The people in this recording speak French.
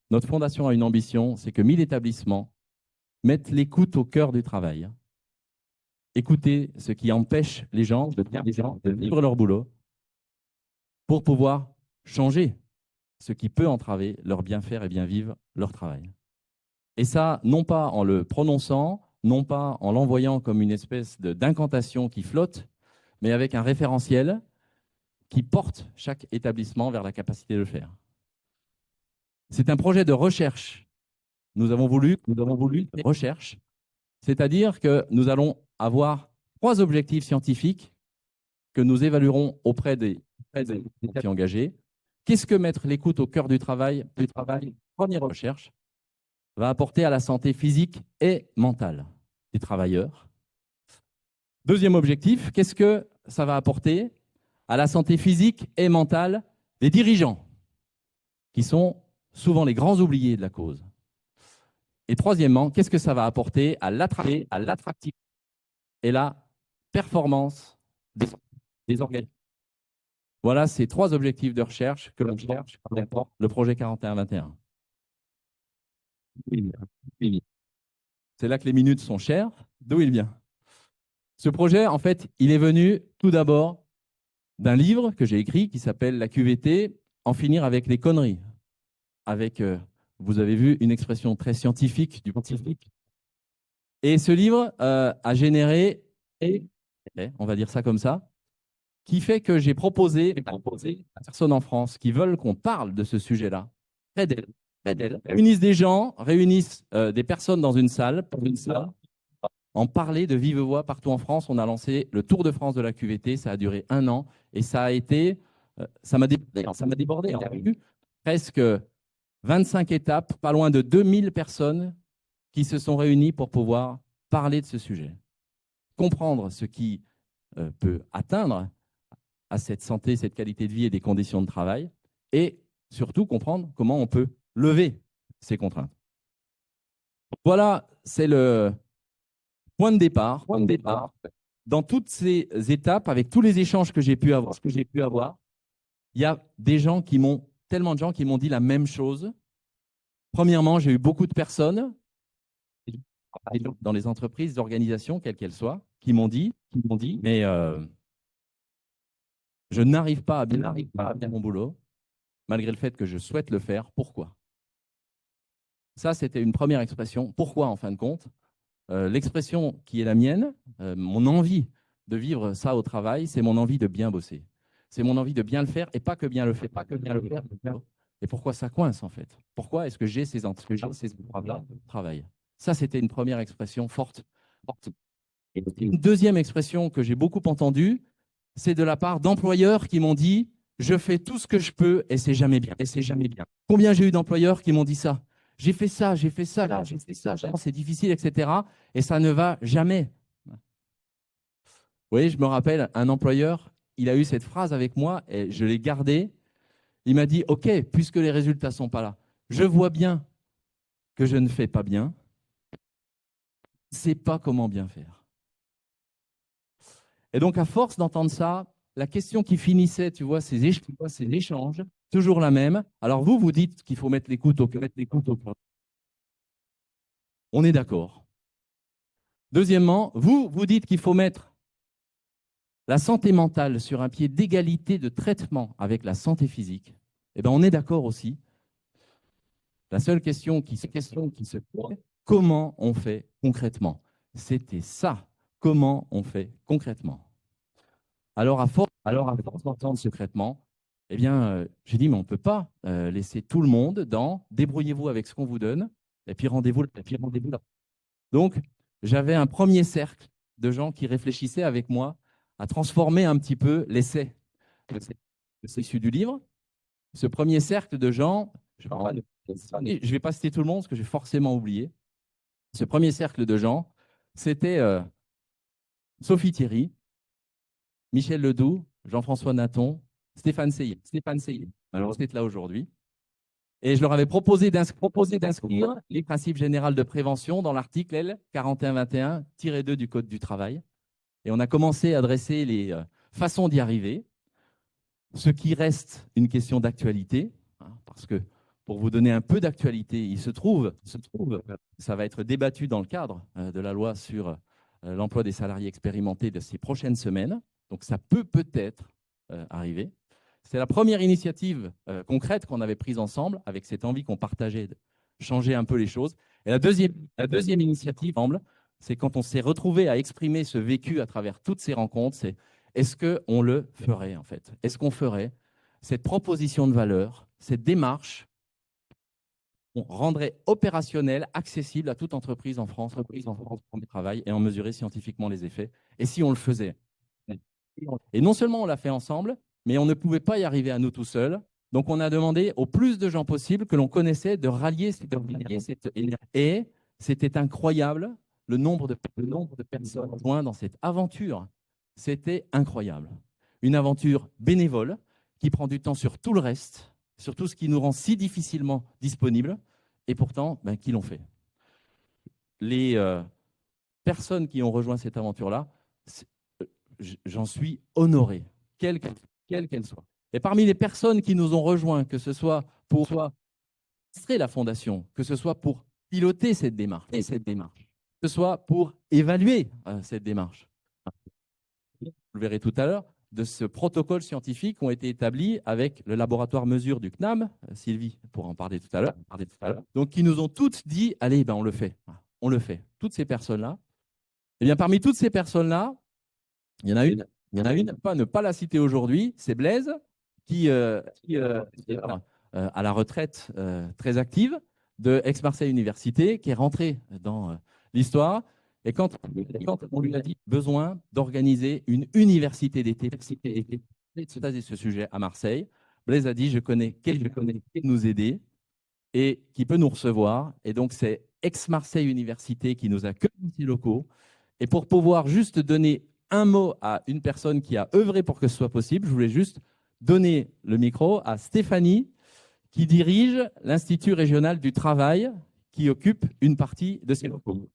Notre fondation a une ambition, c'est que 1000 établissements mettent l'écoute au cœur du travail. Écouter ce qui empêche les gens de vivre leur boulot pour pouvoir changer ce qui peut entraver leur bien faire et bien vivre leur travail. Et ça, non pas en le prononçant, non pas en l'envoyant comme une espèce d'incantation qui flotte, mais avec un référentiel qui porte chaque établissement vers la capacité de le faire. C'est un projet de recherche. Nous avons voulu recherche, c'est-à-dire que nous allons avoir 3 objectifs scientifiques que nous évaluerons auprès des établissements engagés. Qu'est-ce que mettre l'écoute au cœur du travail, première recherche, va apporter à la santé physique et mentale des travailleurs? Deuxième objectif, qu'est-ce que ça va apporter à la santé physique et mentale des dirigeants, qui sont souvent les grands oubliés de la cause? Et troisièmement, qu'est-ce que ça va apporter à l'attractivité et la performance des organismes? Voilà ces 3 objectifs de recherche que l'on cherche pour le projet 41-21. C'est là que les minutes sont chères. D'où il vient? Ce projet, en fait, il est venu tout d'abord d'un livre que j'ai écrit qui s'appelle La QVT, en finir avec les conneries. Avec, vous avez vu, une expression très scientifique du scientifique. Et ce livre a généré, on va dire ça comme ça, qui fait que j'ai proposé à personnes en France qui veulent qu'on parle de ce sujet-là, près d'elles, réunissent des gens, réunissent des personnes dans une salle, en parler de vive voix partout en France. On a lancé le Tour de France de la QVT, ça a duré 1 an et ça a été, ça m'a débordé. On a eu presque 25 étapes, pas loin de 2000 personnes qui se sont réunies pour pouvoir parler de ce sujet, comprendre ce qui peut atteindre à cette santé, cette qualité de vie et des conditions de travail, et surtout comprendre comment on peut lever ces contraintes. Voilà, c'est le point de départ. Dans toutes ces étapes, avec tous les échanges que j'ai pu avoir, il y a tellement de gens qui m'ont dit la même chose. Premièrement, j'ai eu beaucoup de personnes dans les entreprises, les organisations, quelles qu'elles soient, qui m'ont dit, mais je n'arrive pas à bien faire mon boulot, malgré le fait que je souhaite le faire. Pourquoi? Ça, c'était une première expression. Pourquoi, en fin de compte? L'expression qui est la mienne, mon envie de vivre ça au travail, c'est mon envie de bien bosser. C'est mon envie de bien le faire et pas que bien le faire. Et pourquoi ça coince, en fait? Pourquoi est-ce que j'ai ces entraves-là au travail? Ça, c'était une première expression forte. Une deuxième expression que j'ai beaucoup entendue, c'est de la part d'employeurs qui m'ont dit « je fais tout ce que je peux et c'est jamais bien ». Combien j'ai eu d'employeurs qui m'ont dit ça? J'ai fait ça, c'est difficile, etc. Et ça ne va jamais. Vous voyez, je me rappelle, un employeur, il a eu cette phrase avec moi et je l'ai gardée. Il m'a dit « ok, puisque les résultats ne sont pas là, je vois bien que je ne fais pas bien, je ne sais pas comment bien faire ». Et donc, à force d'entendre ça, la question qui finissait, tu vois, ces échanges, toujours la même. Alors, vous dites qu'il faut mettre l'écoute au cœur. On est d'accord. Deuxièmement, vous dites qu'il faut mettre la santé mentale sur un pied d'égalité de traitement avec la santé physique. Eh bien, on est d'accord aussi. La seule question qui se pose, comment on fait concrètement? C'était ça. Comment on fait concrètement? Alors, à force d'entendre secrètement, eh bien, j'ai dit, mais on ne peut pas laisser tout le monde dans « débrouillez-vous avec ce qu'on vous donne, et puis rendez-vous là ». Donc, j'avais un premier cercle de gens qui réfléchissaient avec moi à transformer un petit peu l'essai. C'est issu du livre. Ce premier cercle de gens, je ne vais pas citer tout le monde parce que j'ai forcément oublié. Ce premier cercle de gens, c'était Sophie Thierry, Michel Ledoux, Jean-François Naton, Stéphane Seillet. Alors, c'est là aujourd'hui. Et je leur avais proposé d'inscrire les principes généraux de prévention dans l'article L 4121-2 du Code du travail. Et on a commencé à dresser les façons d'y arriver, ce qui reste une question d'actualité, hein, parce que pour vous donner un peu d'actualité, il se trouve, ça va être débattu dans le cadre de la loi sur l'emploi des salariés expérimentés de ces prochaines semaines. Donc, ça peut peut-être arriver. C'est la première initiative concrète qu'on avait prise ensemble, avec cette envie qu'on partageait de changer un peu les choses. Et la deuxième initiative, c'est quand on s'est retrouvé à exprimer ce vécu à travers toutes ces rencontres, c'est est-ce qu'on le ferait en fait? Est-ce qu'on ferait cette proposition de valeur, cette démarche, on rendrait opérationnelle, accessible à toute entreprise en France, pour le travail et en mesurer scientifiquement les effets? Et si on le faisait? Et non seulement on l'a fait ensemble, mais on ne pouvait pas y arriver à nous tout seuls. Donc, on a demandé au plus de gens possible que l'on connaissait de rallier cette énergie. Et c'était incroyable le nombre de personnes jointes dans cette aventure. C'était incroyable. Une aventure bénévole qui prend du temps sur tout le reste, sur tout ce qui nous rend si difficilement disponibles, et pourtant, qui l'ont fait. Les personnes qui ont rejoint cette aventure-là, j'en suis honoré, quelle qu'elle soit. Et parmi les personnes qui nous ont rejoints, que ce soit pour administrer la fondation, que ce soit pour piloter cette démarche, que ce soit pour évaluer cette démarche, vous le verrez tout à l'heure, de ce protocole scientifique ont été établis avec le laboratoire mesure du CNAM, Sylvie pourra en parler tout à l'heure, donc qui nous ont toutes dit, allez, on le fait, toutes ces personnes-là. Et bien parmi toutes ces personnes-là, il y en a une, pas ne pas la citer aujourd'hui, c'est Blaise, qui est à la retraite très active de Aix-Marseille Université, qui est rentré dans l'histoire. Et quand on lui a dit besoin d'organiser une université d'été, de ce sujet à Marseille, Blaise a dit je connais quelqu'un qui peut nous aider et qui peut nous recevoir. Et donc c'est Aix-Marseille Université qui nous accueille dans ses locaux. Et pour pouvoir juste donner un mot à une personne qui a œuvré pour que ce soit possible, je voulais juste donner le micro à Stéphanie, qui dirige l'Institut régional du travail, qui occupe une partie de ces locaux.